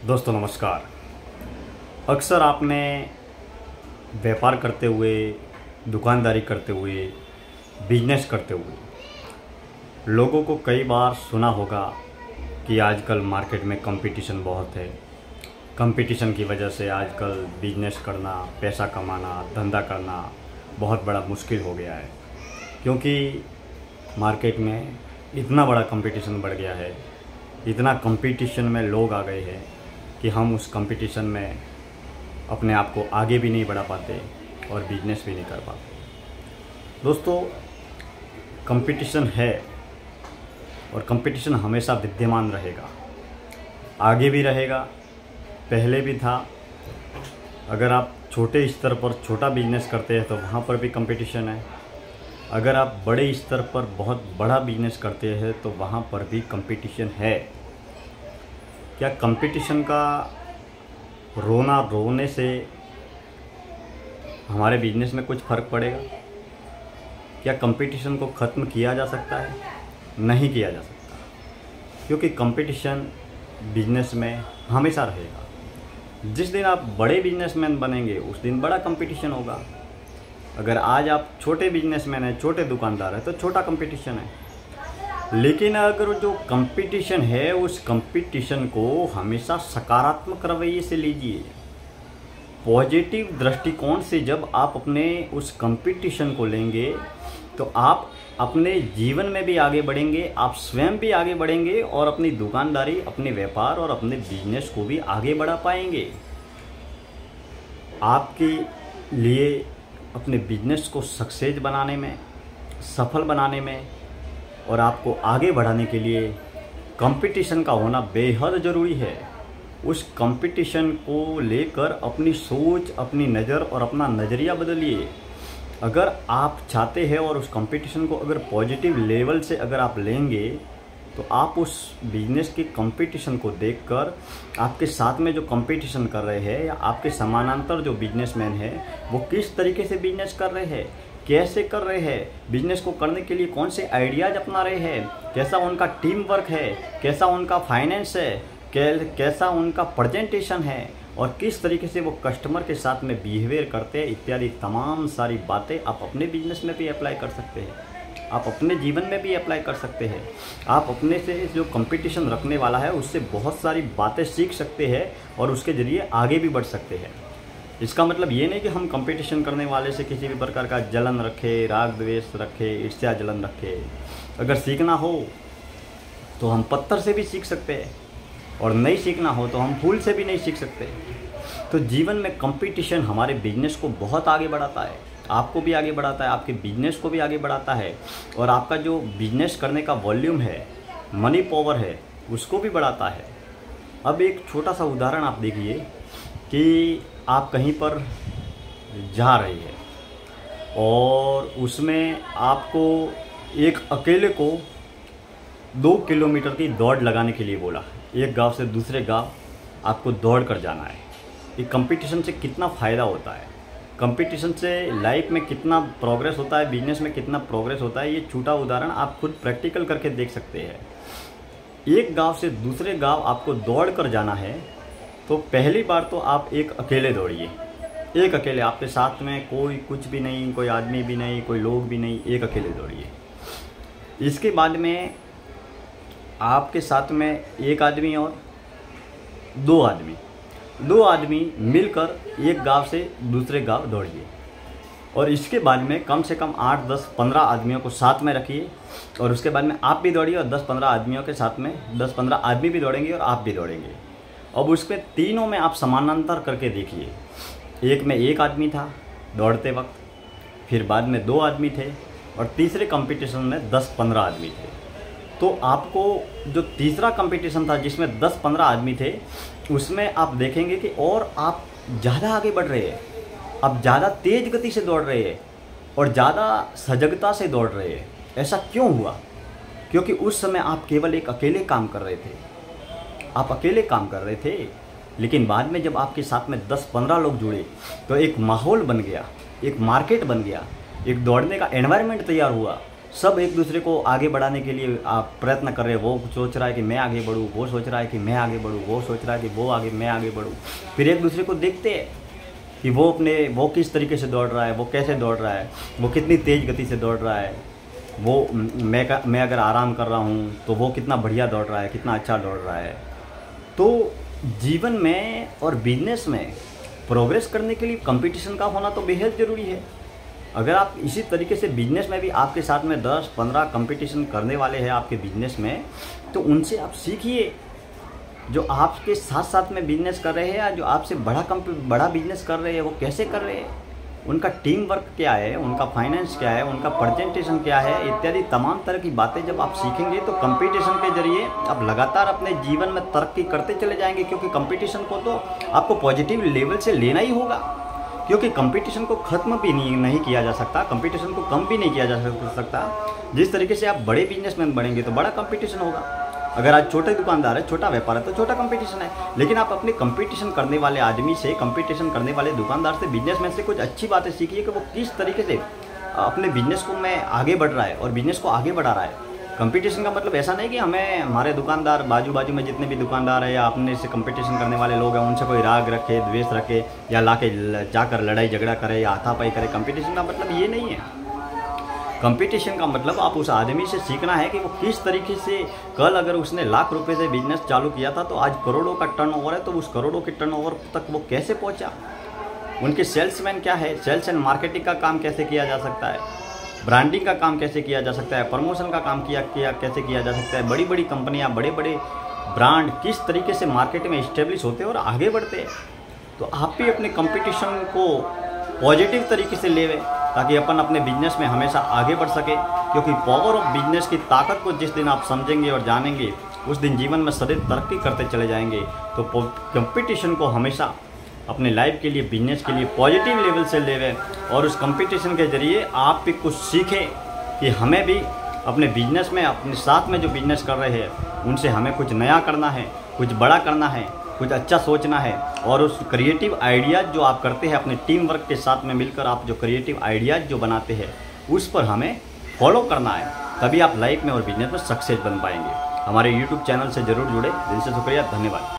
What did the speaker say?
दोस्तों नमस्कार। अक्सर आपने व्यापार करते हुए, दुकानदारी करते हुए, बिजनेस करते हुए लोगों को कई बार सुना होगा कि आजकल मार्केट में कंपटीशन बहुत है। कंपटीशन की वजह से आजकल बिजनेस करना, पैसा कमाना, धंधा करना बहुत बड़ा मुश्किल हो गया है, क्योंकि मार्केट में इतना बड़ा कंपटीशन बढ़ गया है, इतना कंपटीशन में लोग आ गए हैं कि हम उस कंपटीशन में अपने आप को आगे भी नहीं बढ़ा पाते और बिजनेस भी नहीं कर पाते। दोस्तों, कंपटीशन है और कंपटीशन हमेशा विद्यमान रहेगा, आगे भी रहेगा, पहले भी था। अगर आप छोटे स्तर पर छोटा बिजनेस करते हैं तो वहाँ पर भी कंपटीशन है। अगर आप बड़े स्तर पर बहुत बड़ा बिजनेस करते हैं तो वहाँ पर भी कंपटीशन है। क्या कंपटीशन का रोने से हमारे बिजनेस में कुछ फ़र्क पड़ेगा? क्या कंपटीशन को ख़त्म किया जा सकता है? नहीं किया जा सकता, क्योंकि कंपटीशन बिजनेस में हमेशा रहेगा। जिस दिन आप बड़े बिजनेसमैन बनेंगे उस दिन बड़ा कंपटीशन होगा। अगर आज आप छोटे बिजनेसमैन हैं, छोटे दुकानदार हैं, तो छोटा कंपटीशन है। लेकिन अगर जो कंपटीशन है उस कंपटीशन को हमेशा सकारात्मक रवैये से लीजिए। पॉजिटिव दृष्टिकोण से जब आप अपने उस कंपटीशन को लेंगे तो आप अपने जीवन में भी आगे बढ़ेंगे, आप स्वयं भी आगे बढ़ेंगे और अपनी दुकानदारी, अपने व्यापार और अपने बिजनेस को भी आगे बढ़ा पाएंगे। आपके लिए अपने बिजनेस को सक्सेस बनाने में, सफल बनाने में और आपको आगे बढ़ाने के लिए कंपटीशन का होना बेहद ज़रूरी है। उस कंपटीशन को लेकर अपनी सोच, अपनी नज़र और अपना नज़रिया बदलिए। अगर आप चाहते हैं और उस कंपटीशन को अगर पॉजिटिव लेवल से अगर आप लेंगे तो आप उस बिजनेस के कंपटीशन को देखकर आपके साथ में जो कंपटीशन कर रहे हैं या आपके समानांतर जो बिजनेसमैन हैं वो किस तरीके से बिजनेस कर रहे हैं, कैसे कर रहे हैं, बिजनेस को करने के लिए कौन से आइडियाज़ अपना रहे हैं, कैसा उनका टीम वर्क है, कैसा उनका फाइनेंस है, कैसा उनका प्रेजेंटेशन है और किस तरीके से वो कस्टमर के साथ में बिहेवियर करते हैं, इत्यादि तमाम सारी बातें आप अपने बिजनेस में भी अप्लाई कर सकते हैं, आप अपने जीवन में भी अप्लाई कर सकते हैं। आप अपने से जो कंपटीशन रखने वाला है उससे बहुत सारी बातें सीख सकते हैं और उसके ज़रिए आगे भी बढ़ सकते हैं। इसका मतलब ये नहीं कि हम कंपटीशन करने वाले से किसी भी प्रकार का जलन रखे, राग द्वेष रखे, ईर्ष्या जलन रखे। अगर सीखना हो तो हम पत्थर से भी सीख सकते हैं और नहीं सीखना हो तो हम फूल से भी नहीं सीख सकते। तो जीवन में कंपटीशन हमारे बिजनेस को बहुत आगे बढ़ाता है, आपको भी आगे बढ़ाता है, आपके बिजनेस को भी आगे बढ़ाता है और आपका जो बिजनेस करने का वॉल्यूम है, मनी पावर है, उसको भी बढ़ाता है। अब एक छोटा सा उदाहरण आप देखिए कि आप कहीं पर जा रही है और उसमें आपको एक अकेले को 2 किलोमीटर की दौड़ लगाने के लिए बोला। एक गांव से दूसरे गांव आपको दौड़ कर जाना है। ये कंपटीशन से कितना फ़ायदा होता है, कंपटीशन से लाइफ में कितना प्रोग्रेस होता है, बिजनेस में कितना प्रोग्रेस होता है, ये छोटा उदाहरण आप खुद प्रैक्टिकल करके देख सकते हैं। एक गांव से दूसरे गांव आपको दौड़ कर जाना है तो पहली बार तो आप एक अकेले दौड़िए, एक अकेले, आपके साथ में कोई कुछ भी नहीं, कोई आदमी भी नहीं, कोई लोग भी नहीं, एक अकेले दौड़िए। इसके बाद में आपके साथ में एक आदमी और दो आदमी मिलकर एक गांव से दूसरे गांव दौड़िए और इसके बाद में कम से कम 8, 10, 15 आदमियों को साथ में रखिए और उसके बाद में आप भी दौड़िए और 10-15 आदमियों के साथ में 10-15 आदमी भी दौड़ेंगे और आप भी दौड़ेंगे। अब उसमें तीनों में आप समानांतर करके देखिए। एक में एक आदमी था दौड़ते वक्त, फिर बाद में 2 आदमी थे और तीसरे कंपटीशन में 10-15 आदमी थे। तो आपको जो तीसरा कंपटीशन था जिसमें 10-15 आदमी थे उसमें आप देखेंगे कि और आप ज़्यादा आगे बढ़ रहे हैं, आप ज़्यादा तेज़ गति से दौड़ रहे हैं और ज़्यादा सजगता से दौड़ रहे हैं। ऐसा क्यों हुआ? क्योंकि उस समय आप केवल एक अकेले काम कर रहे थे, आप अकेले काम कर रहे थे। लेकिन बाद में जब आपके साथ में 10-15 लोग जुड़े तो एक माहौल बन गया, एक मार्केट बन गया, एक दौड़ने का एनवायरनमेंट तैयार हुआ सब एक दूसरे को आगे बढ़ाने के लिए आप प्रयत्न कर रहे हैं। वो सोच रहा है कि मैं आगे बढ़ूँ, वो सोच रहा है कि मैं आगे बढ़ूँ, वो सोच रहा है कि मैं आगे बढ़ूँ। फिर एक दूसरे को देखते हैं कि वो किस तरीके से दौड़ रहा है, वो कैसे दौड़ रहा है, वो कितनी तेज़ गति से दौड़ रहा है, मैं अगर आराम कर रहा हूँ तो वो कितना बढ़िया दौड़ रहा है, कितना अच्छा दौड़ रहा है। तो जीवन में और बिजनेस में प्रोग्रेस करने के लिए कंपटीशन का होना तो बेहद ज़रूरी है। अगर आप इसी तरीके से बिजनेस में भी आपके साथ में 10-15 कंपटीशन करने वाले हैं आपके बिजनेस में, तो उनसे आप सीखिए। जो आपके साथ साथ में बिजनेस कर रहे हैं या जो आपसे बड़ा बिजनेस कर रहे हैं, वो कैसे कर रहे हैं, उनका टीम वर्क क्या है, उनका फाइनेंस क्या है, उनका प्रेजेंटेशन क्या है, इत्यादि तमाम तरह की बातें जब आप सीखेंगे तो कंपटीशन के जरिए आप लगातार अपने जीवन में तरक्की करते चले जाएंगे। क्योंकि कंपटीशन को तो आपको पॉजिटिव लेवल से लेना ही होगा, क्योंकि कंपटीशन को ख़त्म भी नहीं किया जा सकता, कंपटीशन को कम भी नहीं किया जा सकता। जिस तरीके से आप बड़े बिजनेसमैन बनेंगे तो बड़ा कंपटीशन होगा। अगर आज छोटे दुकानदार है, छोटा व्यापार है, तो छोटा कंपटीशन है। लेकिन आप अपने कंपटीशन करने वाले आदमी से, कंपटीशन करने वाले दुकानदार से, बिजनेसमैन से कुछ अच्छी बातें सीखिए कि वो किस तरीके से अपने बिजनेस को में आगे बढ़ रहा है और बिजनेस को आगे बढ़ा रहा है। कंपटीशन का मतलब ऐसा नहीं कि हमें हमारे दुकानदार, बाजू में जितने भी दुकानदार है या अपने से कंपटीशन करने वाले लोग हैं, उनसे कोई राग रखे, द्वेष रखे या जाकर लड़ाई झगड़ा करे या हाथापाई करे। कंपटीशन का मतलब ये नहीं है। कंपटीशन का मतलब आप उस आदमी से सीखना है कि वो किस तरीके से, कल अगर उसने लाख रुपए से बिजनेस चालू किया था तो आज करोड़ों का टर्नओवर है, तो उस करोड़ों के टर्नओवर तक वो कैसे पहुंचा, उनके सेल्समैन क्या है, सेल्स एंड मार्केटिंग का काम कैसे किया जा सकता है, ब्रांडिंग का काम कैसे किया जा सकता है, प्रमोशन का काम कैसे किया जा सकता है, बड़ी बड़ी कंपनियाँ, बड़े बड़े ब्रांड किस तरीके से मार्केट में इस्टेब्लिश होते हैं और आगे बढ़ते हैं। तो आप भी अपने कंपटीशन को पॉजिटिव तरीके से लेवे ताकि अपन अपने बिजनेस में हमेशा आगे बढ़ सके। क्योंकि पावर ऑफ बिजनेस की ताकत को जिस दिन आप समझेंगे और जानेंगे, उस दिन जीवन में सदैव तरक्की करते चले जाएंगे। तो कंपटीशन को हमेशा अपने लाइफ के लिए, बिजनेस के लिए पॉजिटिव लेवल से लेवे और उस कंपटीशन के जरिए आप भी कुछ सीखें कि हमें भी अपने बिजनेस में, अपने साथ में जो बिजनेस कर रहे हैं उनसे हमें कुछ नया करना है, कुछ बड़ा करना है, कुछ अच्छा सोचना है। और उस क्रिएटिव आइडियाज़ जो आप करते हैं अपने टीम वर्क के साथ में मिलकर, आप जो क्रिएटिव आइडियाज़ जो बनाते हैं उस पर हमें फॉलो करना है। तभी आप लाइफ में और बिजनेस में सक्सेस बन पाएंगे। हमारे YouTube चैनल से ज़रूर जुड़े। दिल से शुक्रिया, धन्यवाद।